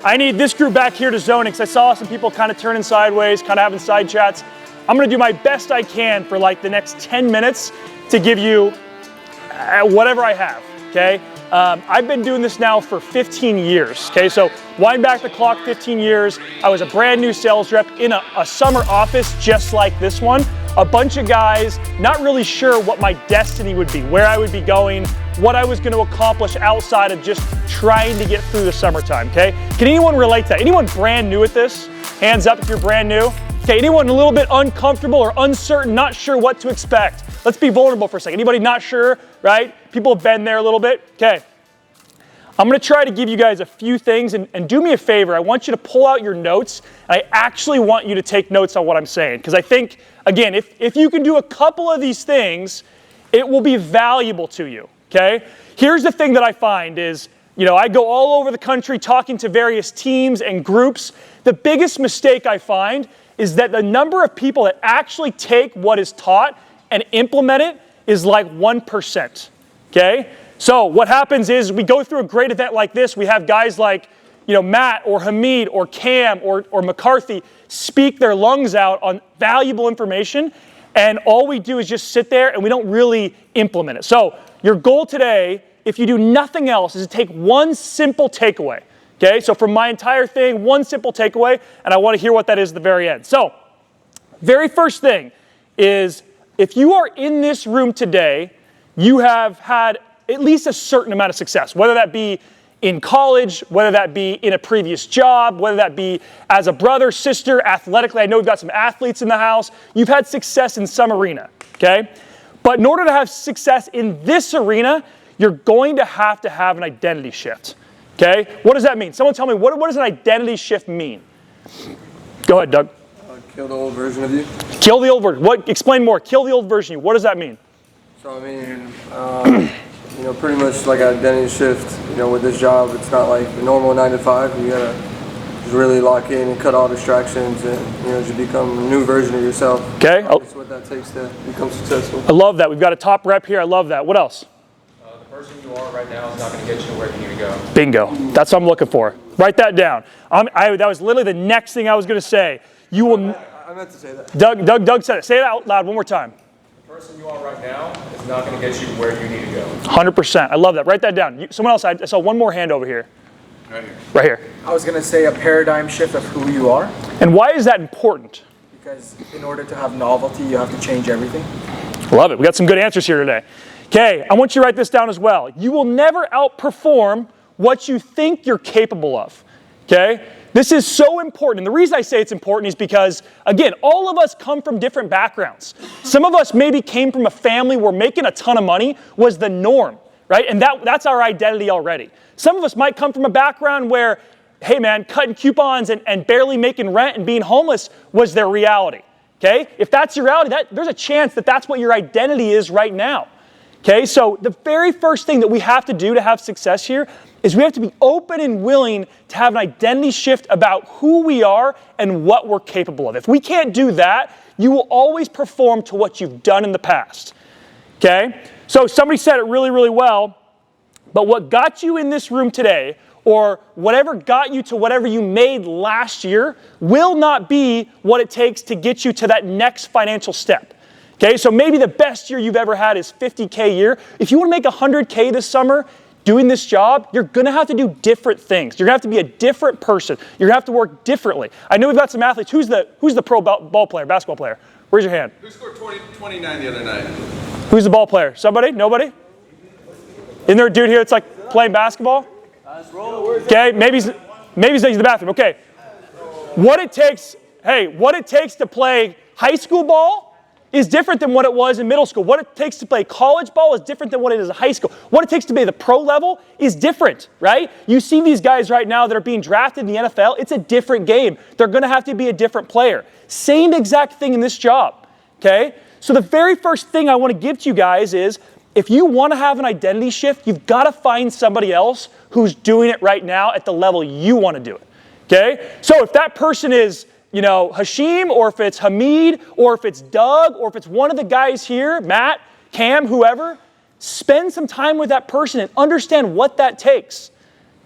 I need this group back here to zoning because I saw some people kind of turning sideways, kind of having side chats. I'm going to do my best I can for like the next 10 minutes to give you whatever I have, okay? I've been doing this now for 15 years, okay? So wind back the clock 15 years. I was a brand new sales rep in a summer office just like this one. A bunch of guys, not really sure what my destiny would be, where I would be going, what I was going to accomplish outside of just trying to get through the summertime, okay? Can anyone relate to that? Anyone brand new at this? Hands up if you're brand new. Okay, anyone a little bit uncomfortable or uncertain, not sure what to expect? Let's be vulnerable for a second. Anybody not sure, right? People have been there a little bit. Okay. I'm going to try to give you guys a few things, and do me a favor. I want you to pull out your notes, and I actually want you to take notes on what I'm saying, because I think, again, if you can do a couple of these things, it will be valuable to you, okay? Here's the thing that I find is, I go all over the country talking to various teams and groups. The biggest mistake I find is that the number of people that actually take what is taught and implement it is like 1%, okay? So what happens is we go through a great event like this. We have guys like, Matt or Hamid or Cam or McCarthy speak their lungs out on valuable information, and all we do is just sit there and we don't really implement it. So your goal today, if you do nothing else, is to take one simple takeaway. Okay, so from my entire thing, one simple takeaway, and I want to hear what that is at the very end. So, very first thing is, if you are in this room today, you have had at least a certain amount of success, whether that be in college, whether that be in a previous job, whether that be as a brother, sister, athletically. I know we've got some athletes in the house. You've had success in some arena, okay? But in order to have success in this arena, you're going to have an identity shift. Okay, what does that mean? Someone tell me, what does an identity shift mean? Go ahead, Doug. Kill the old version of you. Kill the old version. Explain more. Kill the old version of you. What does that mean? So I mean, pretty much like an identity shift. With this job, it's not like the normal 9 to 5. You gotta just really lock in and cut all distractions, and just become a new version of yourself. Okay. That's what that takes to become successful. I love that. We've got a top rep here. I love that. What else? The person you are right now is not going to get you to where you need to go. Bingo. That's what I'm looking for. Write that down. That was literally the next thing I was going to say. You will. I meant to say that. Doug said it. Say it out loud one more time. The person you are right now is not going to get you where you need to go. 100%. I love that. Write that down. Someone else. I saw one more hand over here. Right here. Right here. I was going to say a paradigm shift of who you are. And why is that important? Because in order to have novelty, you have to change everything. Love it. We got some good answers here today. Okay, I want you to write this down as well. You will never outperform what you think you're capable of. Okay? This is so important. And the reason I say it's important is because, again, all of us come from different backgrounds. Some of us maybe came from a family where making a ton of money was the norm, right? And that's our identity already. Some of us might come from a background where, hey man, cutting coupons and barely making rent and being homeless was their reality. Okay? If that's your reality, there's a chance that that's what your identity is right now. Okay, so the very first thing that we have to do to have success here is we have to be open and willing to have an identity shift about who we are and what we're capable of. If we can't do that, you will always perform to what you've done in the past. Okay, so somebody said it really, really well, but what got you in this room today, or whatever got you to whatever you made last year, will not be what it takes to get you to that next financial step. Okay, so maybe the best year you've ever had is $50K a year. If you want to make $100K this summer doing this job, you're going to have to do different things. You're going to have to be a different person. You're going to have to work differently. I know we've got some athletes. Who's the pro ball player, basketball player? Raise your hand. Who scored 29 the other night? Who's the ball player? Somebody? Nobody? Isn't there a dude here that's like playing basketball? Okay, maybe he's in the bathroom. Okay. What it takes to play high school ball is different than what it was in middle school. What it takes to play college ball is different than what it is in high school. What it takes to be the pro level is different, right? You see these guys right now that are being drafted in the NFL, it's a different game. They're going to have to be a different player. Same exact thing in this job, okay? So the very first thing I want to give to you guys is, if you want to have an identity shift, you've got to find somebody else who's doing it right now at the level you want to do it, okay? So if that person is Hashim, or if it's Hamid, or if it's Doug, or if it's one of the guys here, Matt, Cam, whoever, spend some time with that person and understand what that takes.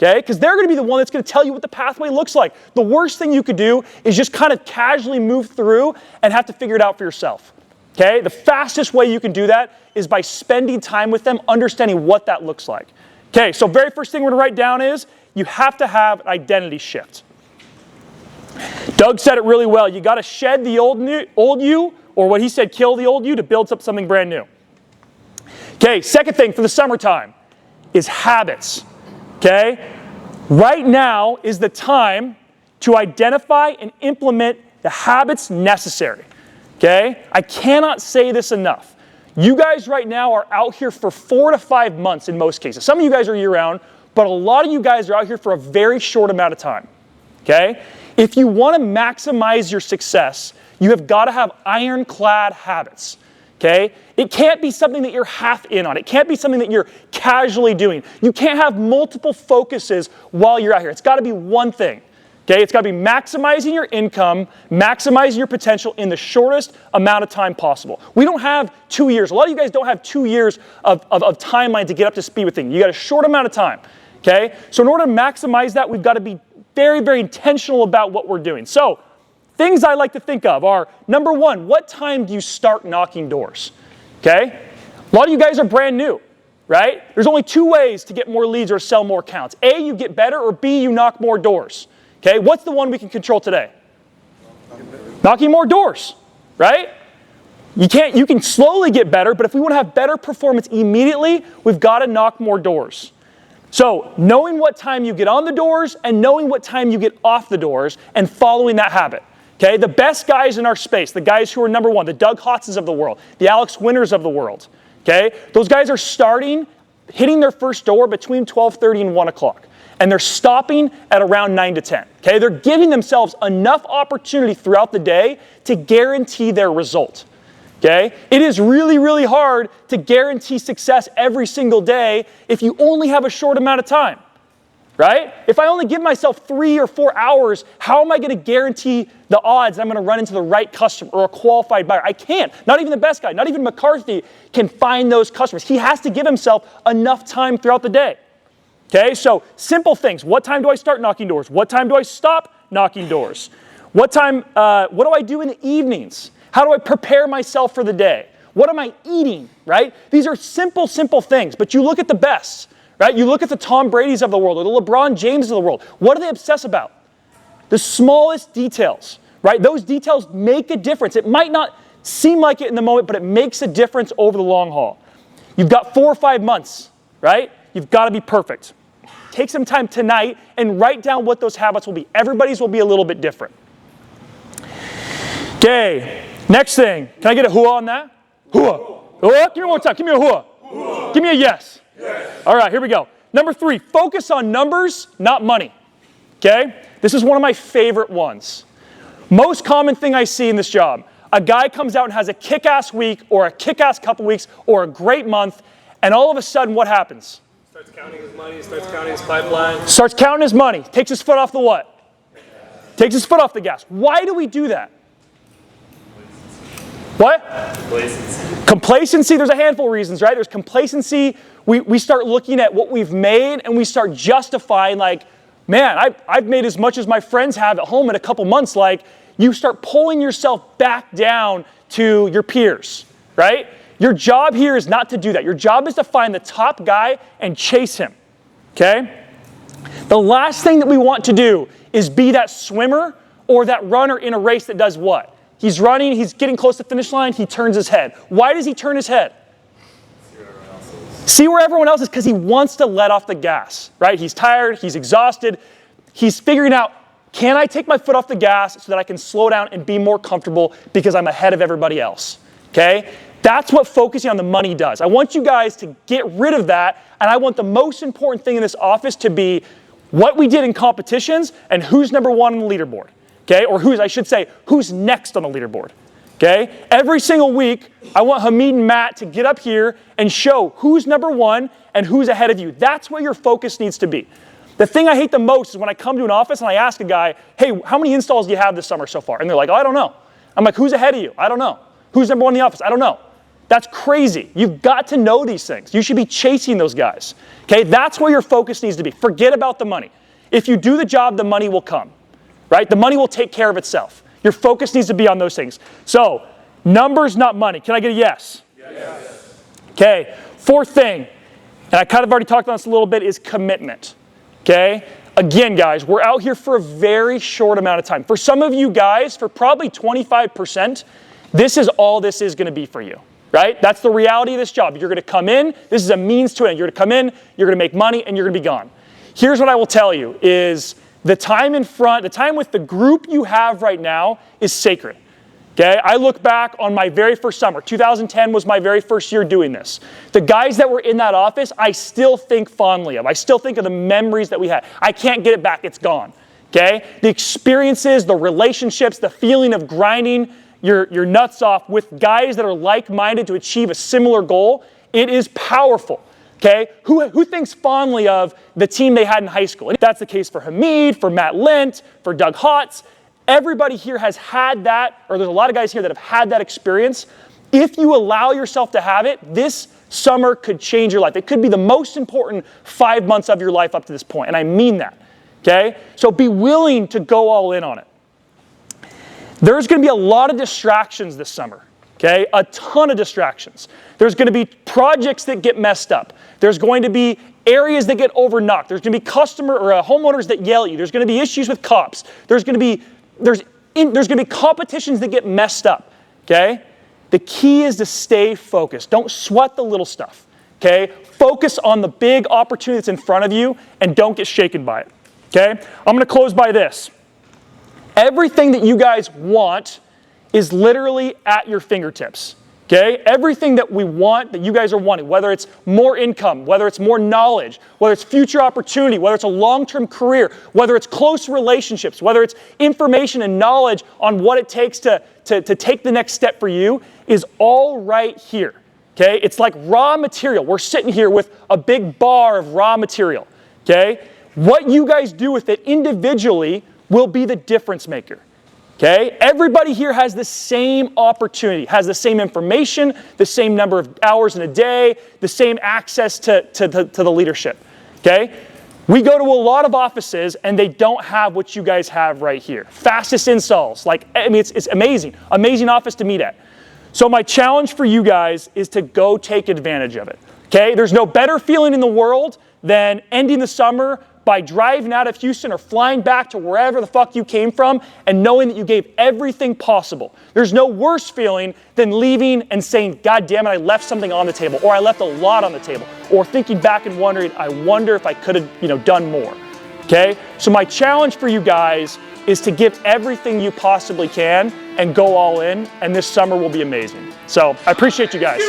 okay? Because they're going to be the one that's going to tell you what the pathway looks like. The worst thing you could do is just kind of casually move through and have to figure it out for yourself, okay? The fastest way you can do that is by spending time with them, understanding what that looks like. Okay, so very first thing we're going to write down is you have to have an identity shift. Doug said it really well. You got to shed the old you, or what he said, kill the old you to build up something brand new. Okay, second thing for the summertime is habits. Okay? Right now is the time to identify and implement the habits necessary. Okay? I cannot say this enough. You guys right now are out here for 4 to 5 months in most cases. Some of you guys are year-round, but a lot of you guys are out here for a very short amount of time. Okay? If you want to maximize your success, you have got to have ironclad habits. Okay? It can't be something that you're half in on. It can't be something that you're casually doing. You can't have multiple focuses while you're out here. It's got to be one thing. Okay? It's got to be maximizing your income, maximizing your potential in the shortest amount of time possible. We don't have 2 years. A lot of you guys don't have 2 years of timeline to get up to speed with things. You got a short amount of time. Okay? So in order to maximize that, we've got to be very, very intentional about what we're doing. So things I like to think of are, number one, what time do you start knocking doors? Okay? A lot of you guys are brand new, right? There's only 2 ways to get more leads or sell more accounts. A, you get better, or B, you knock more doors. Okay? What's the one we can control today? Knocking more doors, right? You can slowly get better, but if we want to have better performance immediately, we've got to knock more doors. So knowing what time you get on the doors and knowing what time you get off the doors and following that habit. Okay, the best guys in our space, the guys who are number one, the Doug Hotzes of the world, the Alex Winners of the world, okay, those guys are hitting their first door between 12:30 and 1 o'clock. And they're stopping at around 9 to 10. Okay, they're giving themselves enough opportunity throughout the day to guarantee their result. Okay, it is really, really hard to guarantee success every single day if you only have a short amount of time. Right? If I only give myself 3 or 4 hours, how am I going to guarantee the odds that I'm going to run into the right customer or a qualified buyer? I can't. Not even the best guy, not even McCarthy can find those customers. He has to give himself enough time throughout the day. Okay, so simple things. What time do I start knocking doors? What time do I stop knocking doors? What do I do in the evenings? How do I prepare myself for the day? What am I eating, right? These are simple, simple things, but you look at the best. Right? You look at the Tom Brady's of the world or the LeBron James of the world. What do they obsess about? The smallest details, right? Those details make a difference. It might not seem like it in the moment, but it makes a difference over the long haul. You've got 4 or 5 months, right? You've got to be perfect. Take some time tonight and write down what those habits will be. Everybody's will be a little bit different. Okay, next thing. Can I get a hooah on that? Hooah. Hooah. Give me one more time. Give me a hooah. Hooah. Give me a yes. Yes. All right, here we go. Number 3, focus on numbers, not money. Okay? This is one of my favorite ones. Most common thing I see in this job, a guy comes out and has a kick-ass week or a kick-ass couple weeks or a great month, and all of a sudden, what happens? Starts counting his money, starts counting his pipeline. Starts counting his money. Takes his foot off the what? Takes his foot off the gas. Why do we do that? What? Complacency. Complacency, there's a handful of reasons, right? There's complacency. We start looking at what we've made and we start justifying like, man, I've made as much as my friends have at home in a couple months. Like, you start pulling yourself back down to your peers, right? Your job here is not to do that. Your job is to find the top guy and chase him, okay? The last thing that we want to do is be that swimmer or that runner in a race that does what? He's running, he's getting close to the finish line, he turns his head. Why does he turn his head? See where everyone else is, because he wants to let off the gas, right? He's tired, he's exhausted. He's figuring out, can I take my foot off the gas so that I can slow down and be more comfortable because I'm ahead of everybody else, okay? That's what focusing on the money does. I want you guys to get rid of that, and I want the most important thing in this office to be what we did in competitions and who's number one on the leaderboard. Okay, or who's next on the leaderboard, okay? Every single week, I want Hamid and Matt to get up here and show who's number one and who's ahead of you. That's where your focus needs to be. The thing I hate the most is when I come to an office and I ask a guy, hey, how many installs do you have this summer so far? And they're like, oh, I don't know. I'm like, who's ahead of you? I don't know. Who's number one in the office? I don't know. That's crazy. You've got to know these things. You should be chasing those guys. Okay, that's where your focus needs to be. Forget about the money. If you do the job, the money will come, right? The money will take care of itself. Your focus needs to be on those things. So, numbers, not money. Can I get a yes? Yes. Okay, fourth thing, and I kind of already talked about this a little bit, is commitment. Okay? Again, guys, we're out here for a very short amount of time. For some of you guys, for probably 25%, this is all this is going to be for you. Right? That's the reality of this job. You're going to come in. This is a means to an end. You're going to come in, you're going to make money, and you're going to be gone. Here's what I will tell you is the time in front, the time with the group you have right now is sacred. Okay? I look back on my very first summer. 2010 was my very first year doing this. The guys that were in that office, I still think fondly of. I still think of the memories that we had. I can't get it back. It's gone. Okay? The experiences, the relationships, the feeling of grinding your nuts off with guys that are like-minded to achieve a similar goal, it is powerful. Okay? Who thinks fondly of the team they had in high school? And that's the case for Hamid, for Matt Lint, for Doug Hotz. Everybody here has had that, or there's a lot of guys here that have had that experience. If you allow yourself to have it, this summer could change your life. It could be the most important 5 months of your life up to this point, and I mean that. Okay? So be willing to go all in on it. There's going to be a lot of distractions this summer, okay? A ton of distractions. There's going to be projects that get messed up. There's going to be areas that get overknocked. There's going to be homeowners that yell at you. There's going to be issues with cops. There's going to be competitions that get messed up, okay? The key is to stay focused. Don't sweat the little stuff, okay? Focus on the big opportunity that's in front of you and don't get shaken by it, okay? I'm going to close by this. Everything that you guys want is literally at your fingertips, okay? Everything that we want, that you guys are wanting, whether it's more income, whether it's more knowledge, whether it's future opportunity, whether it's a long-term career, whether it's close relationships, whether it's information and knowledge on what it takes to take the next step for you, is all right here, okay? It's like raw material. We're sitting here with a big bar of raw material, okay? What you guys do with it individually will be the difference maker, okay? Everybody here has the same opportunity, has the same information, the same number of hours in a day, the same access to the leadership, okay? We go to a lot of offices and they don't have what you guys have right here. Fastest installs, it's amazing. Amazing office to meet at. So my challenge for you guys is to go take advantage of it, okay? There's no better feeling in the world than ending the summer by driving out of Houston or flying back to wherever the fuck you came from and knowing that you gave everything possible. There's no worse feeling than leaving and saying, God damn it, I left something on the table, or I left a lot on the table, or thinking back and wondering, I wonder if I could have, done more. Okay? So my challenge for you guys is to give everything you possibly can and go all in, and this summer will be amazing. So I appreciate you guys.